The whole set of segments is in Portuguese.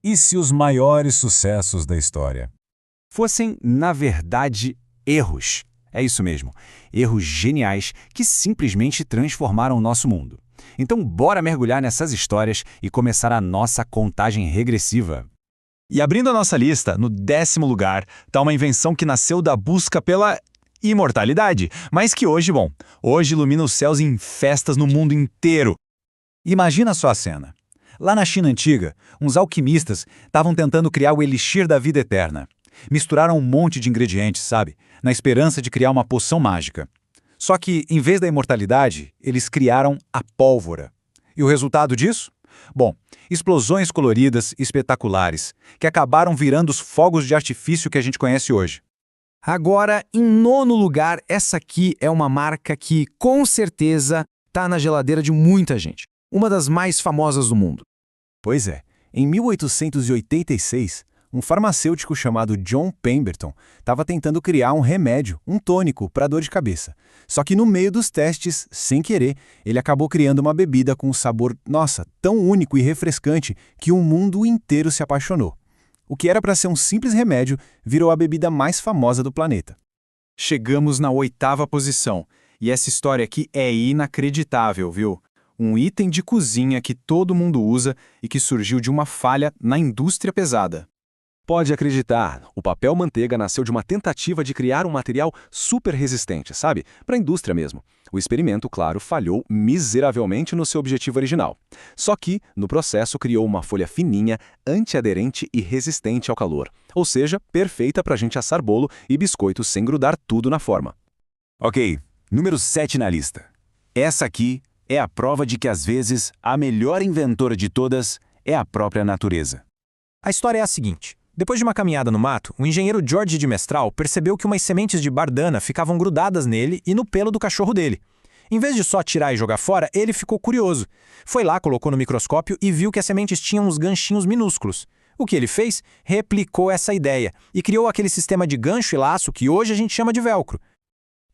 E se os maiores sucessos da história fossem, na verdade, erros? É isso mesmo, erros geniais que simplesmente transformaram o nosso mundo. Então, bora mergulhar nessas histórias e começar a nossa contagem regressiva. E abrindo a nossa lista, no 10º lugar, está uma invenção que nasceu da busca pela imortalidade, mas que hoje ilumina os céus em festas no mundo inteiro. Imagina só a cena. Lá na China antiga, uns alquimistas estavam tentando criar o elixir da vida eterna. Misturaram um monte de ingredientes, sabe? Na esperança de criar uma poção mágica. Só que, em vez da imortalidade, eles criaram a pólvora. E o resultado disso? Bom, explosões coloridas espetaculares, que acabaram virando os fogos de artifício que a gente conhece hoje. Agora, em 9º lugar, essa aqui é uma marca que, com certeza, está na geladeira de muita gente. Uma das mais famosas do mundo. Pois é, em 1886, um farmacêutico chamado John Pemberton estava tentando criar um remédio, um tônico, para dor de cabeça. Só que no meio dos testes, sem querer, ele acabou criando uma bebida com um sabor, tão único e refrescante que o mundo inteiro se apaixonou. O que era para ser um simples remédio virou a bebida mais famosa do planeta. Chegamos na 8ª posição, e essa história aqui é inacreditável, viu? Um item de cozinha que todo mundo usa e que surgiu de uma falha na indústria pesada. Pode acreditar, o papel manteiga nasceu de uma tentativa de criar um material super resistente, sabe? Para a indústria mesmo. O experimento, claro, falhou miseravelmente no seu objetivo original. Só que, no processo, criou uma folha fininha, antiaderente e resistente ao calor. Ou seja, perfeita para a gente assar bolo e biscoito sem grudar tudo na forma. Ok, número 7 na lista. Essa aqui é a prova de que, às vezes, a melhor inventora de todas é a própria natureza. A história é a seguinte. Depois de uma caminhada no mato, o engenheiro George de Mestral percebeu que umas sementes de bardana ficavam grudadas nele e no pelo do cachorro dele. Em vez de só tirar e jogar fora, ele ficou curioso. Foi lá, colocou no microscópio e viu que as sementes tinham uns ganchinhos minúsculos. O que ele fez? Replicou essa ideia e criou aquele sistema de gancho e laço que hoje a gente chama de velcro.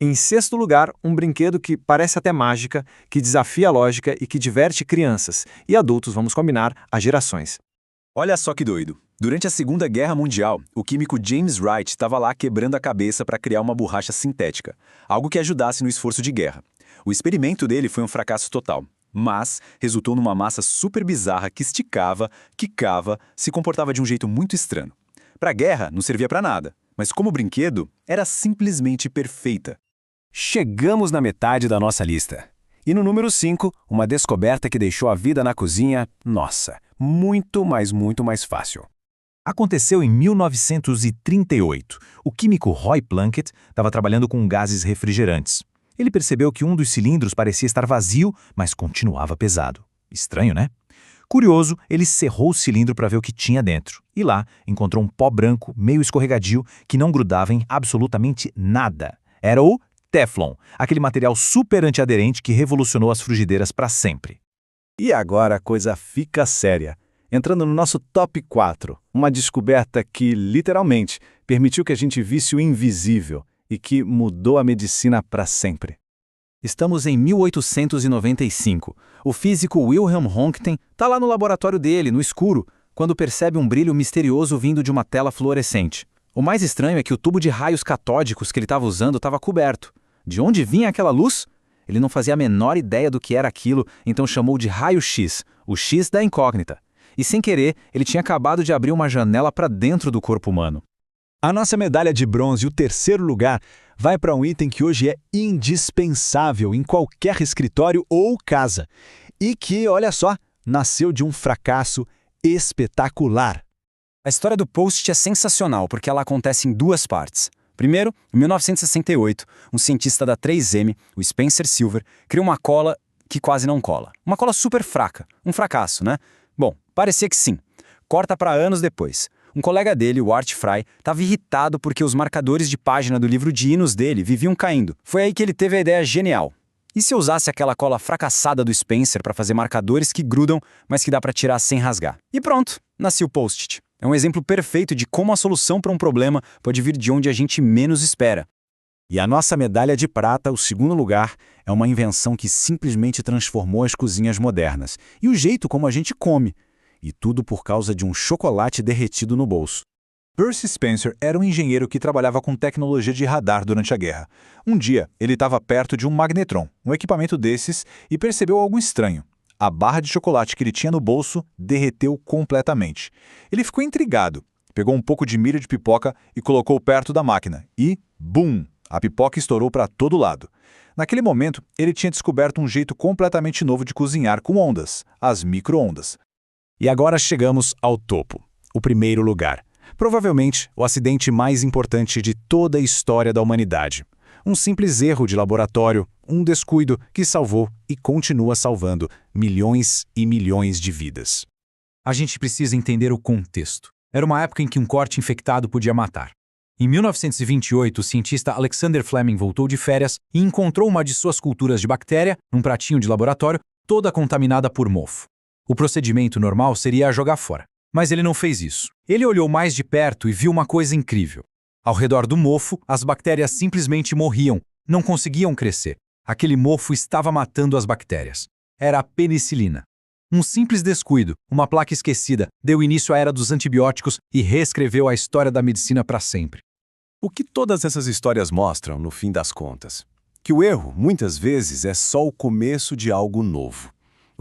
Em 6º lugar, um brinquedo que parece até mágica, que desafia a lógica e que diverte crianças e adultos, vamos combinar, há gerações. Olha só que doido. Durante a Segunda Guerra Mundial, o químico James Wright estava lá quebrando a cabeça para criar uma borracha sintética, algo que ajudasse no esforço de guerra. O experimento dele foi um fracasso total, mas resultou numa massa super bizarra que esticava, quicava, se comportava de um jeito muito estranho. Para a guerra, não servia para nada, mas como brinquedo, era simplesmente perfeita. Chegamos na metade da nossa lista. E no número 5, uma descoberta que deixou a vida na cozinha, muito mais fácil. Aconteceu em 1938. O químico Roy Plunkett estava trabalhando com gases refrigerantes. Ele percebeu que um dos cilindros parecia estar vazio, mas continuava pesado. Estranho, né? Curioso, ele cerrou o cilindro para ver o que tinha dentro. E lá, encontrou um pó branco, meio escorregadio, que não grudava em absolutamente nada. Era o Teflon, aquele material super antiaderente que revolucionou as frigideiras para sempre. E agora a coisa fica séria. Entrando no nosso top 4, uma descoberta que, literalmente, permitiu que a gente visse o invisível e que mudou a medicina para sempre. Estamos em 1895. O físico Wilhelm Röntgen está lá no laboratório dele, no escuro, quando percebe um brilho misterioso vindo de uma tela fluorescente. O mais estranho é que o tubo de raios catódicos que ele estava usando estava coberto. De onde vinha aquela luz? Ele não fazia a menor ideia do que era aquilo, então chamou de raio-x, o X da incógnita. E sem querer, ele tinha acabado de abrir uma janela para dentro do corpo humano. A nossa medalha de bronze, o 3º lugar, vai para um item que hoje é indispensável em qualquer escritório ou casa. E que, olha só, nasceu de um fracasso espetacular. A história do Post-it é sensacional porque ela acontece em 2 partes. Primeiro, em 1968, um cientista da 3M, o Spencer Silver, criou uma cola que quase não cola. Uma cola super fraca. Um fracasso, né? Bom, parecia que sim. Corta para anos depois. Um colega dele, o Art Fry, estava irritado porque os marcadores de página do livro de hinos dele viviam caindo. Foi aí que ele teve a ideia genial. E se eu usasse aquela cola fracassada do Spencer para fazer marcadores que grudam, mas que dá para tirar sem rasgar? E pronto, nasceu o Post-it. É um exemplo perfeito de como a solução para um problema pode vir de onde a gente menos espera. E a nossa medalha de prata, o 2º lugar, é uma invenção que simplesmente transformou as cozinhas modernas e o jeito como a gente come. E tudo por causa de um chocolate derretido no bolso. Percy Spencer era um engenheiro que trabalhava com tecnologia de radar durante a guerra. Um dia, ele estava perto de um magnetron, um equipamento desses, e percebeu algo estranho. A barra de chocolate que ele tinha no bolso derreteu completamente. Ele ficou intrigado, pegou um pouco de milho de pipoca e colocou perto da máquina. E, bum! A pipoca estourou para todo lado. Naquele momento, ele tinha descoberto um jeito completamente novo de cozinhar com ondas, as micro-ondas. E agora chegamos ao topo, o primeiro lugar. Provavelmente o acidente mais importante de toda a história da humanidade. Um simples erro de laboratório, um descuido que salvou e continua salvando milhões e milhões de vidas. A gente precisa entender o contexto. Era uma época em que um corte infectado podia matar. Em 1928, o cientista Alexander Fleming voltou de férias e encontrou uma de suas culturas de bactéria, num pratinho de laboratório, toda contaminada por mofo. O procedimento normal seria jogar fora. Mas ele não fez isso. Ele olhou mais de perto e viu uma coisa incrível. Ao redor do mofo, as bactérias simplesmente morriam, não conseguiam crescer. Aquele mofo estava matando as bactérias. Era a penicilina. Um simples descuido, uma placa esquecida, deu início à era dos antibióticos e reescreveu a história da medicina para sempre. O que todas essas histórias mostram, no fim das contas? Que o erro, muitas vezes, é só o começo de algo novo.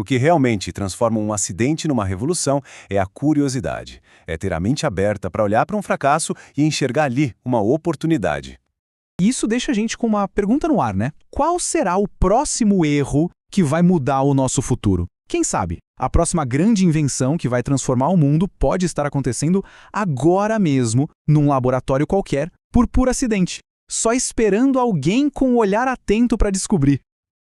O que realmente transforma um acidente numa revolução é a curiosidade. É ter a mente aberta para olhar para um fracasso e enxergar ali uma oportunidade. Isso deixa a gente com uma pergunta no ar, né? Qual será o próximo erro que vai mudar o nosso futuro? Quem sabe? A próxima grande invenção que vai transformar o mundo pode estar acontecendo agora mesmo, num laboratório qualquer, por puro acidente. Só esperando alguém com um olhar atento para descobrir.